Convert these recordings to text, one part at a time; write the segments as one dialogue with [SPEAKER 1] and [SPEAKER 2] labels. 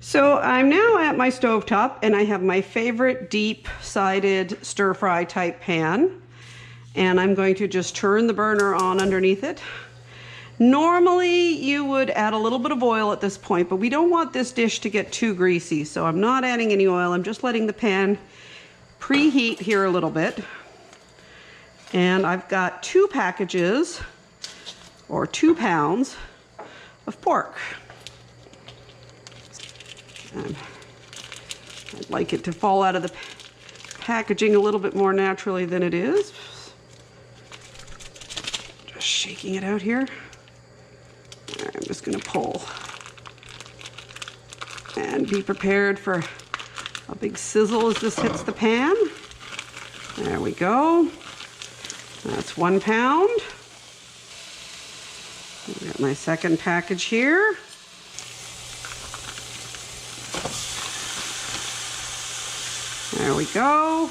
[SPEAKER 1] So I'm now at my stovetop and I have my favorite deep-sided stir-fry type pan. And I'm going to just turn the burner on underneath it. Normally you would add a little bit of oil at this point, but we don't want this dish to get too greasy. So I'm not adding any oil. I'm just letting the pan preheat here a little bit. And I've got 2 packages or 2 pounds of pork. And I'd like it to fall out of the packaging a little bit more naturally than it is. Just shaking it out here. All right, I'm just going to pull. And be prepared for a big sizzle as this hits the pan. There we go. That's 1 pound. I've got my second package here. There we go.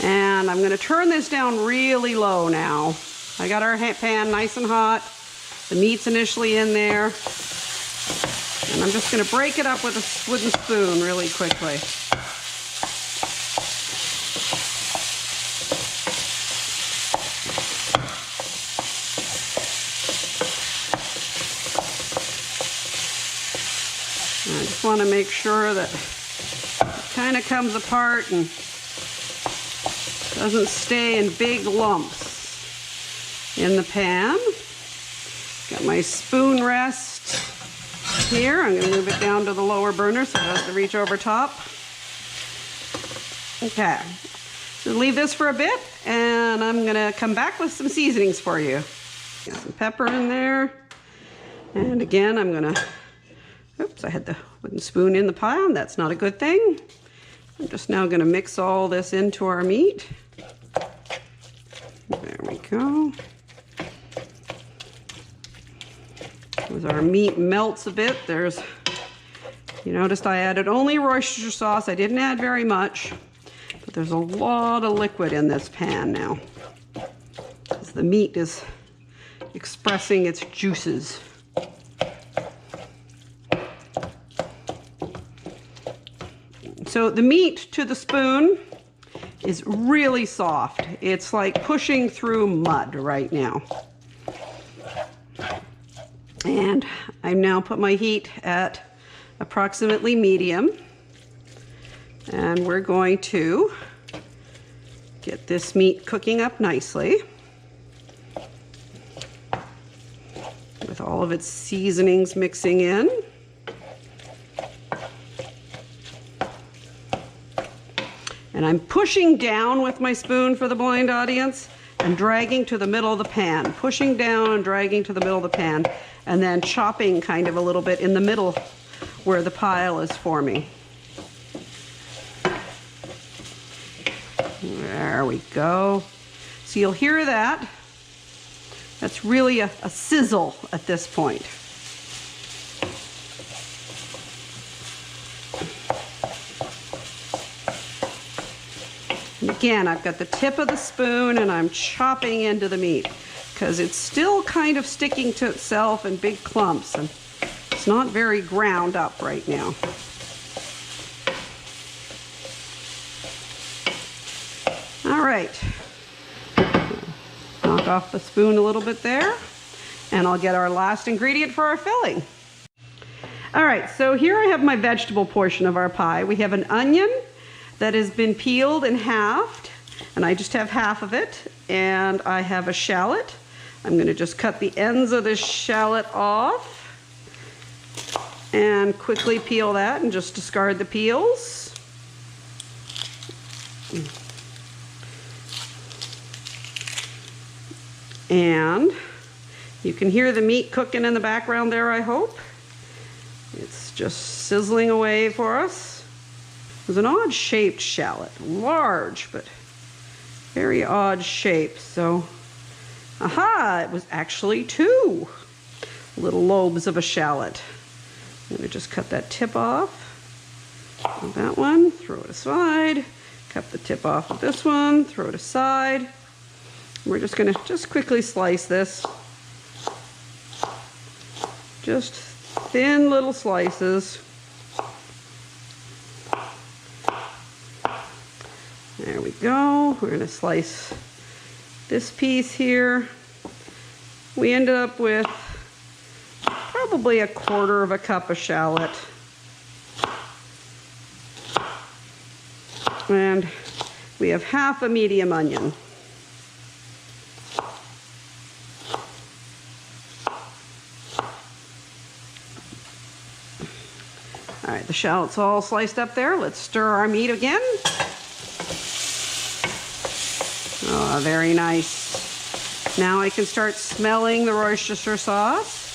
[SPEAKER 1] And I'm going to turn this down really low now. I got our pan nice and hot. The meat's initially in there. And I'm just going to break it up with a wooden spoon really quickly. I just want to make sure that it kind of comes apart and doesn't stay in big lumps in the pan. Got my spoon rest here. I'm going to move it down to the lower burner so it doesn't reach over top. Okay, so leave this for a bit and I'm going to come back with some seasonings for you. Get some pepper in there. And again, I'm going to oops, I had the wooden spoon in the pan. That's not a good thing. I'm just now going to mix all this into our meat. There we go. As our meat melts a bit, you noticed I added only Worcestershire sauce. I didn't add very much, but there's a lot of liquid in this pan now, as the meat is expressing its juices. So the meat to the spoon is really soft. It's like pushing through mud right now. And I've now put my heat at approximately medium. And we're going to get this meat cooking up nicely with all of its seasonings mixing in. And I'm pushing down with my spoon for the blind audience and dragging to the middle of the pan. Pushing down and dragging to the middle of the pan and then chopping kind of a little bit in the middle where the pile is forming. There we go. So you'll hear that. That's really a sizzle at this point. And again, I've got the tip of the spoon and I'm chopping into the meat because it's still kind of sticking to itself in big clumps and it's not very ground up right now. All right, knock off the spoon a little bit there and I'll get our last ingredient for our filling. All right, so here I have my vegetable portion of our pie. We have an onion that has been peeled and halved, and I just have half of it, and I have a shallot. I'm going to just cut the ends of this shallot off and quickly peel that and just discard the peels. And you can hear the meat cooking in the background there, I hope. It's just sizzling away for us. It was an odd shaped shallot, large, but very odd shape. So, aha, it was actually 2 little lobes of a shallot. I'm going to just cut that tip off of that one, throw it aside, cut the tip off of this one, throw it aside. We're just going to quickly slice this. Just thin little slices. There we go. We're going to slice this piece here. We ended up with probably 1/4 cup of shallot. And we have half a medium onion. All right, the shallot's all sliced up there. Let's stir our meat again. Oh, very nice. Now I can start smelling the Worcestershire sauce.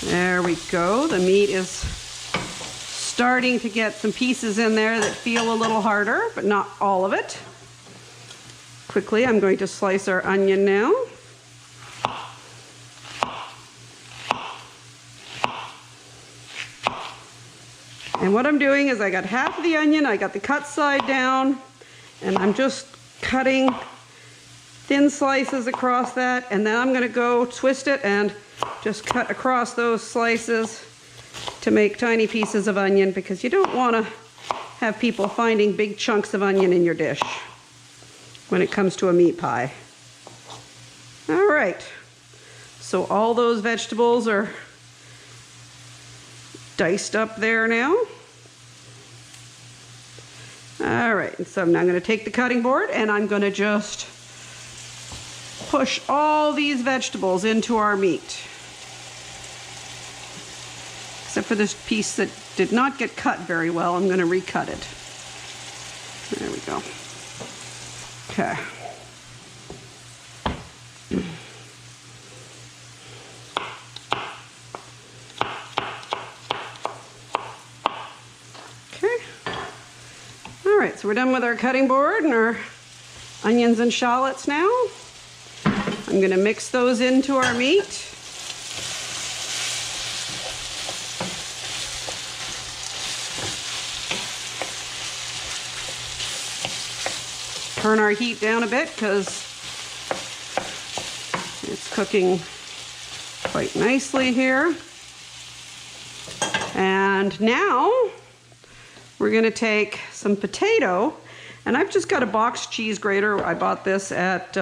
[SPEAKER 1] There we go. The meat is starting to get some pieces in there that feel a little harder, but not all of it. Quickly, I'm going to slice our onion now. And what I'm doing is I got half of the onion, I got the cut side down, and I'm just cutting thin slices across that, and then I'm going to go twist it and just cut across those slices to make tiny pieces of onion, because you don't want to have people finding big chunks of onion in your dish when it comes to a meat pie. All right, so all those vegetables are diced up there now. All right, so now I'm going to take the cutting board and I'm going to just push all these vegetables into our meat. Except for this piece that did not get cut very well, I'm going to recut it. There we go. Okay. All right, so we're done with our cutting board and our onions and shallots now. I'm going to mix those into our meat. Turn our heat down a bit because it's cooking quite nicely here. And now we're going to take some potato, and I've just got a box cheese grater. I bought this at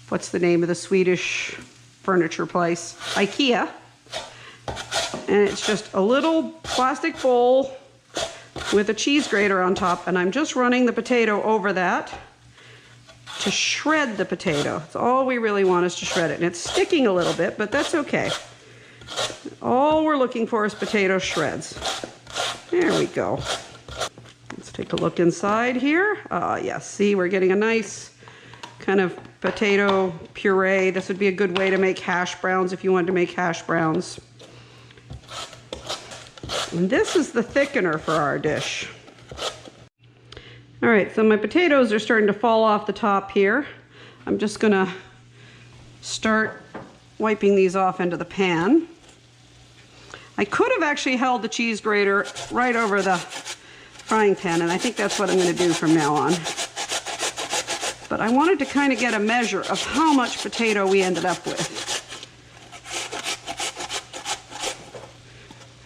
[SPEAKER 1] what's the name of the Swedish furniture place? IKEA. And it's just a little plastic bowl with a cheese grater on top, and I'm just running the potato over that to shred the potato. That's all we really want, is to shred it. And it's sticking a little bit, but that's okay. All we're looking for is potato shreds. There we go. Let's take a look inside here. Yes, see, we're getting a nice kind of potato puree. This would be a good way to make hash browns if you wanted to make hash browns. And this is the thickener for our dish. All right, so my potatoes are starting to fall off the top here. I'm just gonna start wiping these off into the pan. I could have actually held the cheese grater right over the frying pan, and I think that's what I'm going to do from now on. But I wanted to kind of get a measure of how much potato we ended up with.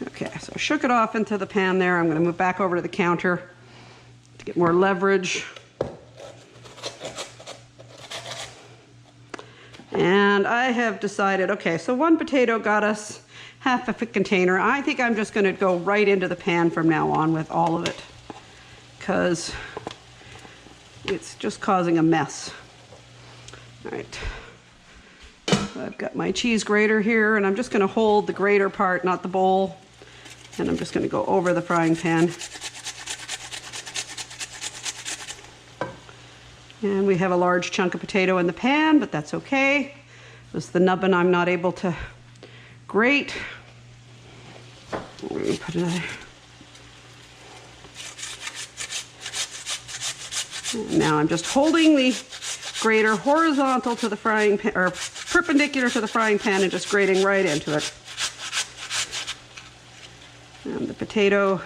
[SPEAKER 1] Okay, so I shook it off into the pan there. I'm going to move back over to the counter to get more leverage. And I have decided, okay, so one potato got us half a container. I think I'm just going to go right into the pan from now on with all of it, because it's just causing a mess. All right, so I've got my cheese grater here, and I'm just going to hold the grater part, not the bowl, and I'm just going to go over the frying pan. And we have a large chunk of potato in the pan, but that's okay. It's the nubbin I'm not able to grate. Let me put another. And now I'm just holding the grater horizontal to the frying pan, or perpendicular to the frying pan, and just grating right into it. And the potato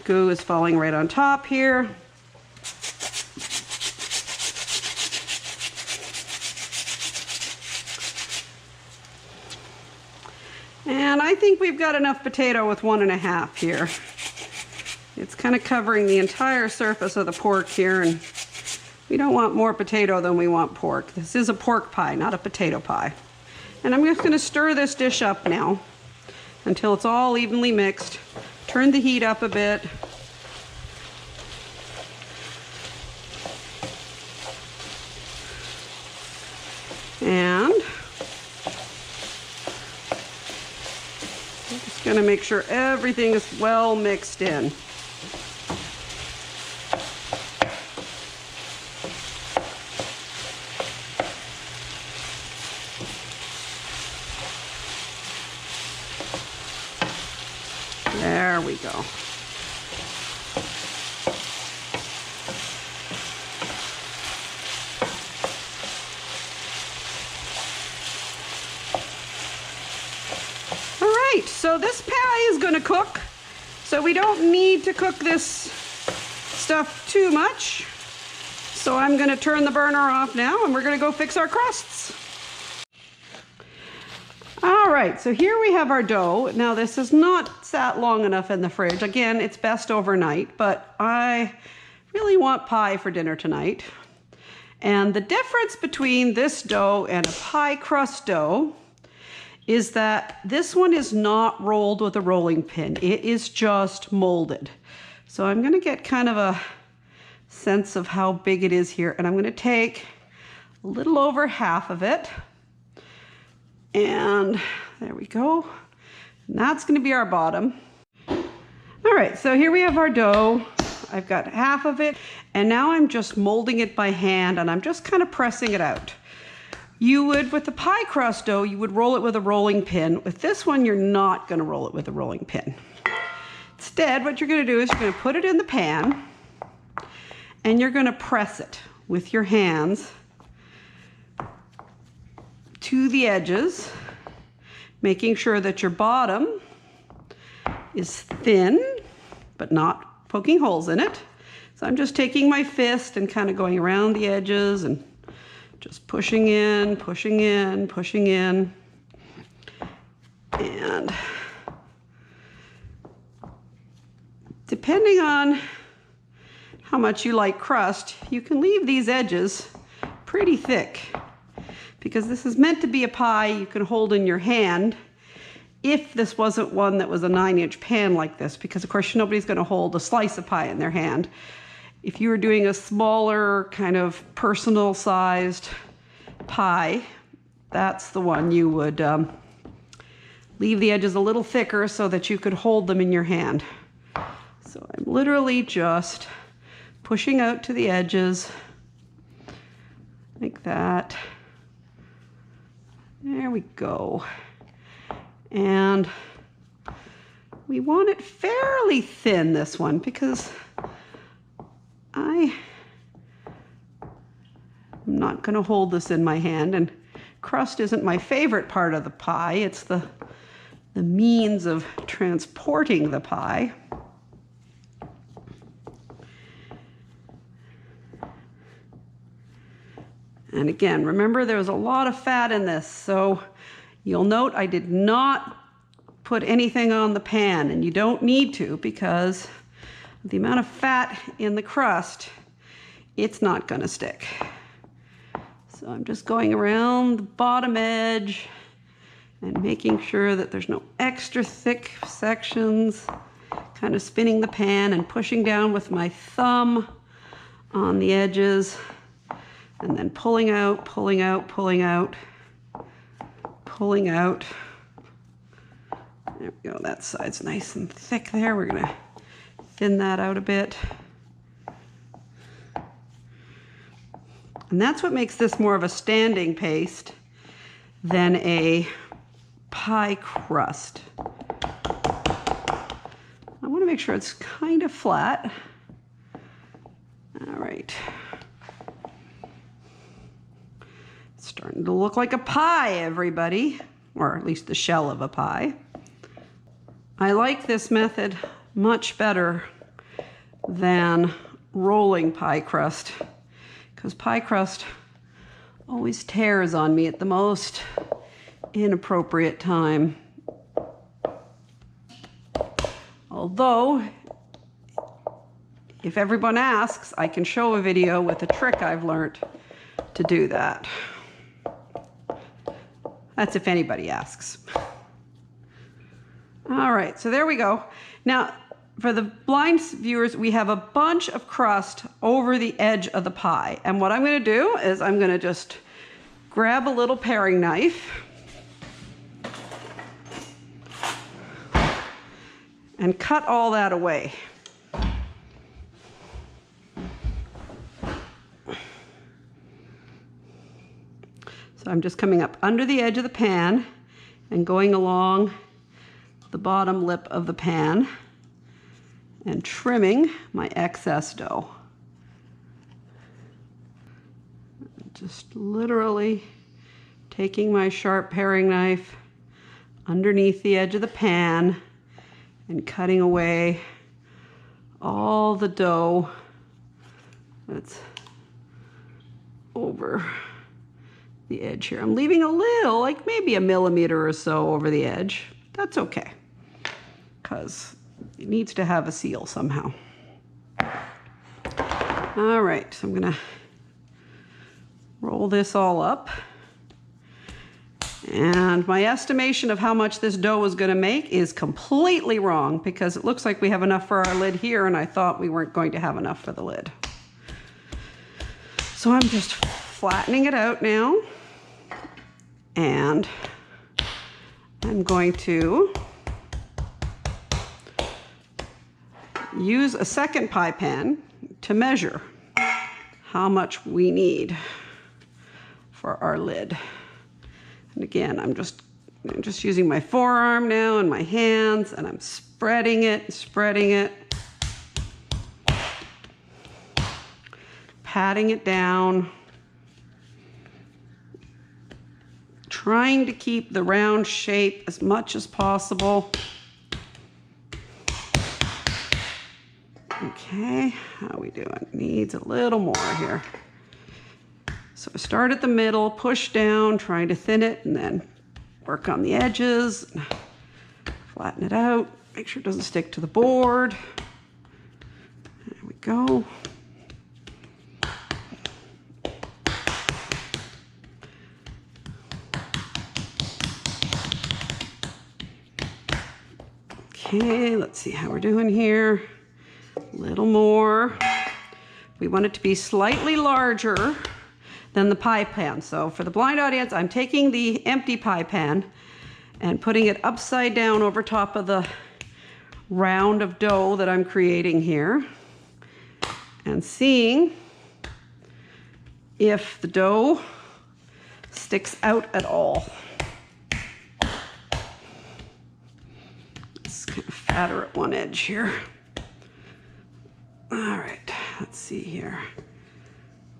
[SPEAKER 1] goo is falling right on top here. And I think we've got enough potato with 1.5 here. It's kind of covering the entire surface of the pork here, and we don't want more potato than we want pork. This is a pork pie, not a potato pie. And I'm just going to stir this dish up now until it's all evenly mixed. Turn the heat up a bit. And I'm just going to make sure everything is well mixed in. There we go. All right, so this pie is going to cook. So we don't need to cook this stuff too much. So I'm going to turn the burner off now, and we're going to go fix our crusts. All right, so here we have our dough. Now this is not sat long enough in the fridge. Again, it's best overnight, but I really want pie for dinner tonight. And the difference between this dough and a pie crust dough is that this one is not rolled with a rolling pin. It is just molded. So I'm gonna get kind of a sense of how big it is here, and I'm gonna take a little over half of it. And there we go. And that's going to be our bottom. All right, so here we have our dough. I've got half of it, and now I'm just molding it by hand, and I'm just kind of pressing it out. You would, with the pie crust dough, you would roll it with a rolling pin. With this one, you're not going to roll it with a rolling pin. Instead, what you're going to do is you're going to put it in the pan, and you're going to press it with your hands to the edges, making sure that your bottom is thin, but not poking holes in it. So I'm just taking my fist and kind of going around the edges and just pushing in, pushing in, pushing in. And depending on how much you like crust, you can leave these edges pretty thick, because this is meant to be a pie you can hold in your hand if this wasn't one that was a 9-inch pan like this, because of course nobody's going to hold a slice of pie in their hand. If you were doing a smaller kind of personal sized pie, that's the one you would leave the edges a little thicker so that you could hold them in your hand. So I'm literally just pushing out to the edges like that. There we go. And we want it fairly thin, this one, because I'm not going to hold this in my hand, and crust isn't my favorite part of the pie. It's the means of transporting the pie. And again, remember there was a lot of fat in this, so you'll note I did not put anything on the pan, and you don't need to, because the amount of fat in the crust, it's not going to stick. So I'm just going around the bottom edge and making sure that there's no extra thick sections, kind of spinning the pan and pushing down with my thumb on the edges. And then pulling out, pulling out, pulling out, pulling out. There we go, that side's nice and thick there. We're gonna thin that out a bit. And that's what makes this more of a standing paste than a pie crust. I wanna make sure it's kind of flat. All right. Starting to look like a pie, everybody, or at least the shell of a pie. I like this method much better than rolling pie crust, because pie crust always tears on me at the most inappropriate time. Although, if everyone asks, I can show a video with a trick I've learned to do that. That's if anybody asks. All right, so there we go. Now, for the blind viewers, we have a bunch of crust over the edge of the pie. And what I'm gonna do is I'm gonna just grab a little paring knife and cut all that away. So I'm just coming up under the edge of the pan and going along the bottom lip of the pan and trimming my excess dough. Just literally taking my sharp paring knife underneath the edge of the pan and cutting away all the dough that's over the edge here. I'm leaving a little, like maybe a millimeter or so over the edge. That's okay, because it needs to have a seal somehow. All right, so I'm gonna roll this all up. And my estimation of how much this dough is gonna make is completely wrong, because it looks like we have enough for our lid here, and I thought we weren't going to have enough for the lid. So I'm just flattening it out now, and I'm going to use a second pie pan to measure how much we need for our lid. And again, I'm just using my forearm now and my hands, and I'm spreading it, patting it down, trying to keep the round shape as much as possible. Okay, how are we doing? Needs a little more here. So I start at the middle, push down, trying to thin it, and then work on the edges, flatten it out, make sure it doesn't stick to the board. There we go. Okay, let's see how we're doing here. A little more. We want it to be slightly larger than the pie pan. So for the blind audience, I'm taking the empty pie pan and putting it upside down over top of the round of dough that I'm creating here, and seeing if the dough sticks out at all. It's kind of fatter at one edge here. All right, let's see here.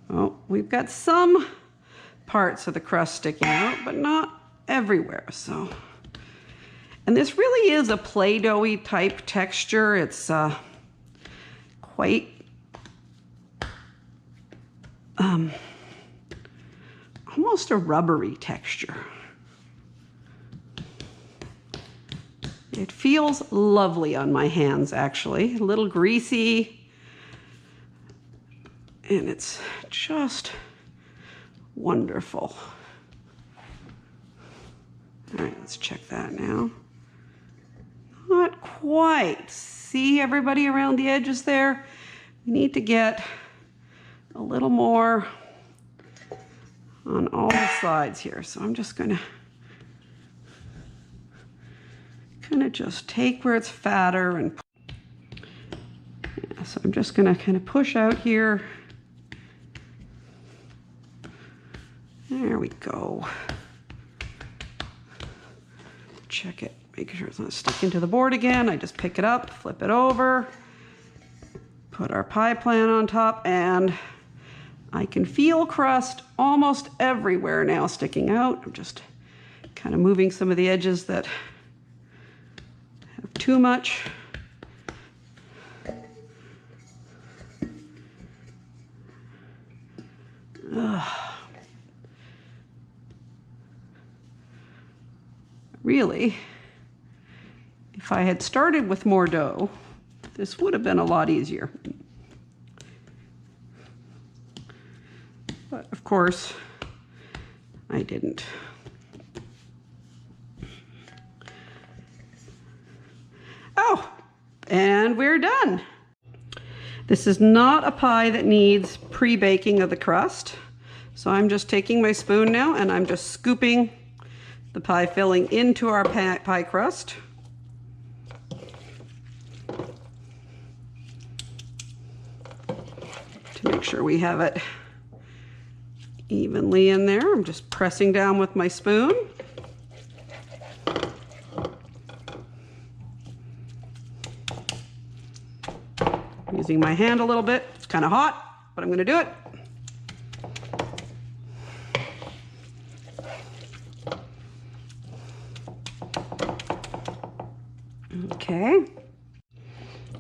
[SPEAKER 1] Oh, we've got some parts of the crust sticking out, but not everywhere. So, and this really is a Play-Doh-y type texture. It's quite almost a rubbery texture. It feels lovely on my hands, actually. A little greasy. And it's just wonderful. All right, let's check that now. Not quite. See everybody around the edges there? We need to get a little more on all the sides here. So I'm just gonna kind of just take where it's fatter and so I'm just gonna kind of push out here. There we go. Check it, make sure it's not sticking to the board again. I just pick it up, flip it over, put our pie pan on top, and I can feel crust almost everywhere now sticking out. I'm just kind of moving some of the edges that have too much. Really, if If I had started with more dough, this would have been a lot easier. But of course, I didn't. Oh, and we're done. This is not a pie that needs pre-baking of the crust. So I'm just taking my spoon now and I'm just scooping the pie filling into our pie crust. To make sure we have it evenly in there. I'm just pressing down with my spoon. Using my hand a little bit. It's kind of hot, but I'm going to do it.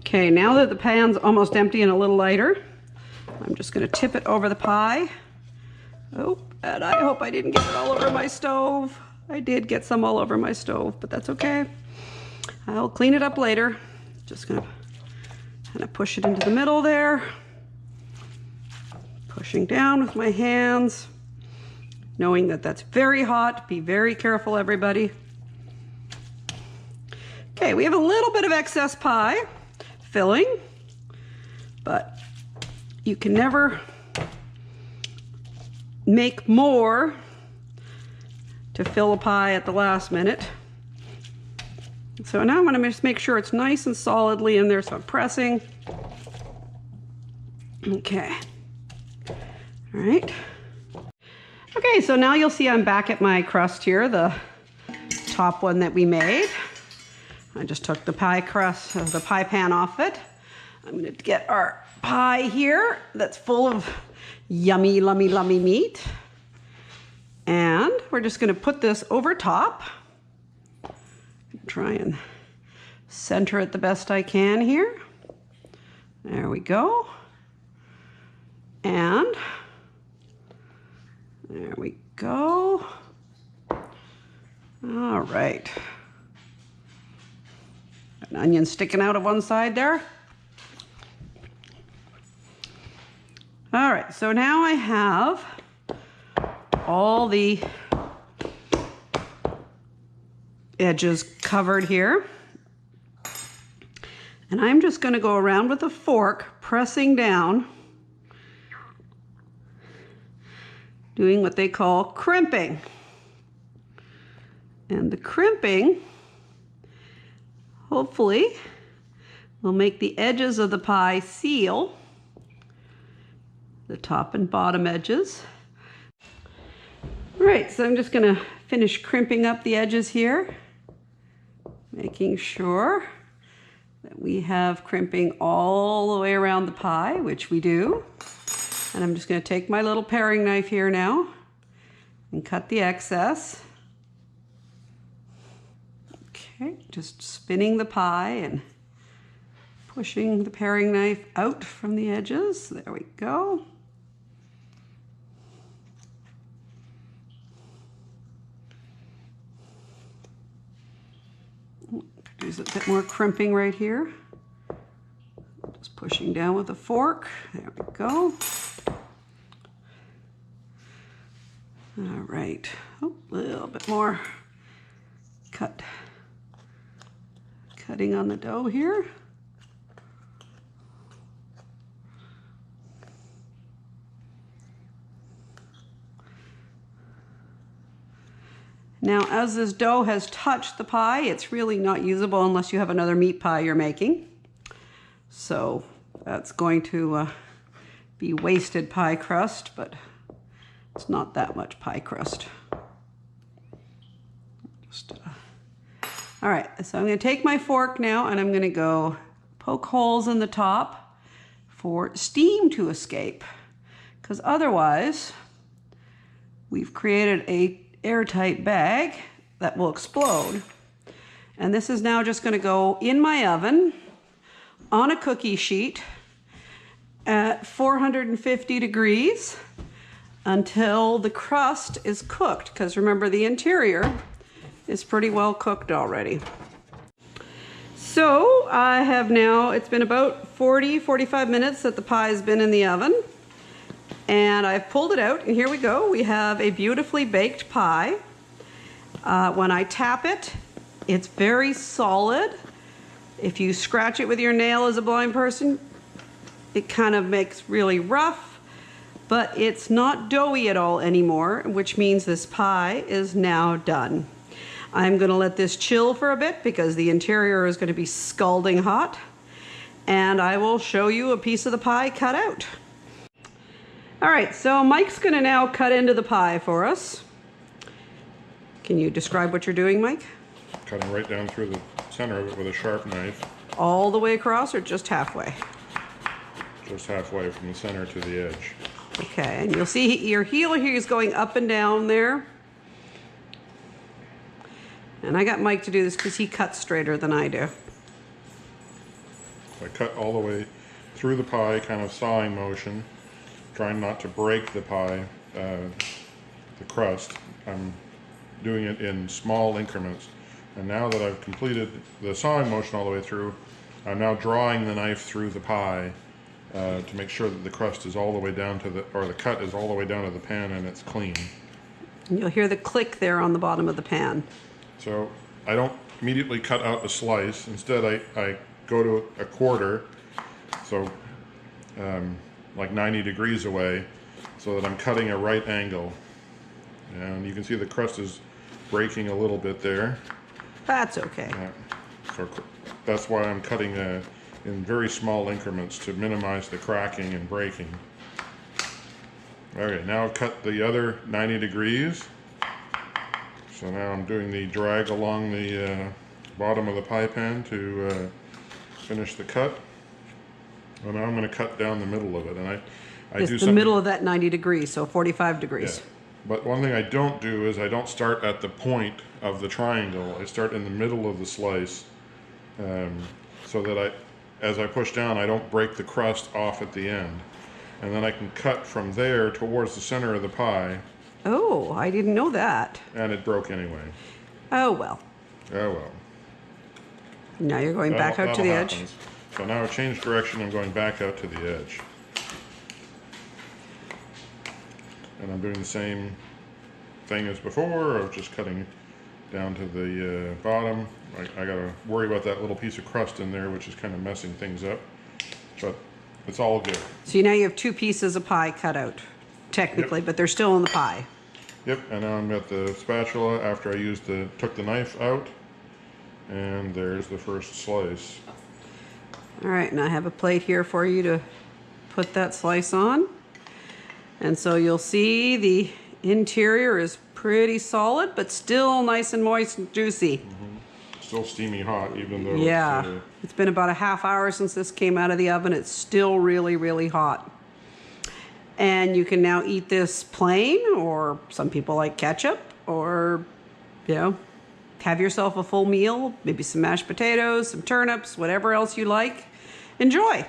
[SPEAKER 1] Okay, now that the pan's almost empty and a little lighter, I'm just going to tip it over the pie. Oh, and I hope I didn't get it all over my stove. I did get some all over my stove, but that's okay. I'll clean it up later. Just going to kind of push it into the middle there. Pushing down with my hands, knowing that that's very hot. Be very careful, everybody. Okay, we have a little bit of excess pie filling, but you can never make more to fill a pie at the last minute. So now I'm going to just make sure it's nice and solidly in there, so I'm pressing. Okay. All right. Okay, so now you'll see I'm back at my crust here, the top one that we made. I just took the pie crust, the pie pan off it. I'm going to get our pie here that's full of yummy, lummy meat. And we're just going to put this over top. Try and center it the best I can here. There we go. And there we go. All right. An onion sticking out of one side there. All right, so now I have all the edges covered here. And I'm just going to go around with a fork, pressing down, doing what they call crimping. And the crimping, hopefully, will make the edges of the pie seal, the top and bottom edges. All right, so I'm just going to finish crimping up the edges here, making sure that we have crimping all the way around the pie, which we do. And I'm just going to take my little paring knife here now and cut the excess. Okay, just spinning the pie and pushing the paring knife out from the edges. There we go. Use a bit more crimping right here. Just pushing down with a fork. There we go. All right. Oh, a little bit more cutting on the dough here. Now, as this dough has touched the pie, it's really not usable unless you have another meat pie you're making. So that's going to be wasted pie crust, but it's not that much pie crust. All right, so I'm going to take my fork now and I'm going to go poke holes in the top for steam to escape, because otherwise we've created a airtight bag that will explode. And this is now just going to go in my oven on a cookie sheet at 450 degrees until the crust is cooked, because remember, the interior is pretty well cooked already. So I have now, it's been about 45 minutes that the pie's been in the oven. And I've pulled it out, and here we go. We have a beautifully baked pie. When I tap it, it's very solid. If you scratch it with your nail as a blind person, it kind of makes really rough, but it's not doughy at all anymore, which means this pie is now done. I'm gonna let this chill for a bit because the interior is gonna be scalding hot, and I will show you a piece of the pie cut out. All right, so Mike's gonna now cut into the pie for us. Can you describe what you're doing, Mike?
[SPEAKER 2] Cutting right down through the center of it with a sharp knife.
[SPEAKER 1] All the way across or just halfway?
[SPEAKER 2] Just halfway from the center to the edge.
[SPEAKER 1] Okay, and you'll see your heel here is going up and down there. And I got Mike to do this because he cuts straighter than I do.
[SPEAKER 2] I cut all the way through the pie, kind of sawing motion, trying not to break the pie, the crust. I'm doing it in small increments. And now that I've completed the sawing motion all the way through, I'm now drawing the knife through the pie to make sure that the crust is all the way down to the cut is all the way down to the pan and it's clean.
[SPEAKER 1] And you'll hear the click there on the bottom of the pan.
[SPEAKER 2] So I don't immediately cut out a slice. Instead, I go to a quarter, so like 90 degrees away, so that I'm cutting a right angle. And you can see the crust is breaking a little bit there.
[SPEAKER 1] That's okay.
[SPEAKER 2] So that's why I'm cutting in very small increments to minimize the cracking and breaking. Okay, now I've cut the other 90 degrees. So now I'm doing the drag along the bottom of the pie pan to finish the cut. And now I'm going to cut down the middle of it. And I do
[SPEAKER 1] the middle of that 90 degrees, so 45 degrees.
[SPEAKER 2] Yeah. But one thing I don't do is I don't start at the point of the triangle. I start in the middle of the slice, so that as I push down, I don't break the crust off at the end. And then I can cut from there towards the center of the pie.
[SPEAKER 1] Oh, I didn't know that.
[SPEAKER 2] And it broke anyway.
[SPEAKER 1] Oh, well.
[SPEAKER 2] Oh, well.
[SPEAKER 1] Now you're going back out to the edge.
[SPEAKER 2] So now I change direction, I'm going back out to the edge. And I'm doing the same thing as before of just cutting down to the bottom. I gotta worry about that little piece of crust in there, which is kind of messing things up, but it's all good.
[SPEAKER 1] So now you have two pieces of pie cut out, technically, yep. But they're still in the pie.
[SPEAKER 2] Yep, and now I'm at the spatula after I took the knife out, and there's the first slice.
[SPEAKER 1] All right, and I have a plate here for you to put that slice on. And so you'll see the interior is pretty solid, but still nice and moist and juicy.
[SPEAKER 2] Mm-hmm. Still steamy hot, even though
[SPEAKER 1] it's been about a half hour since this came out of the oven. It's still really, really hot. And you can now eat this plain, or some people like ketchup, or, have yourself a full meal, maybe some mashed potatoes, some turnips, whatever else you like. Enjoy.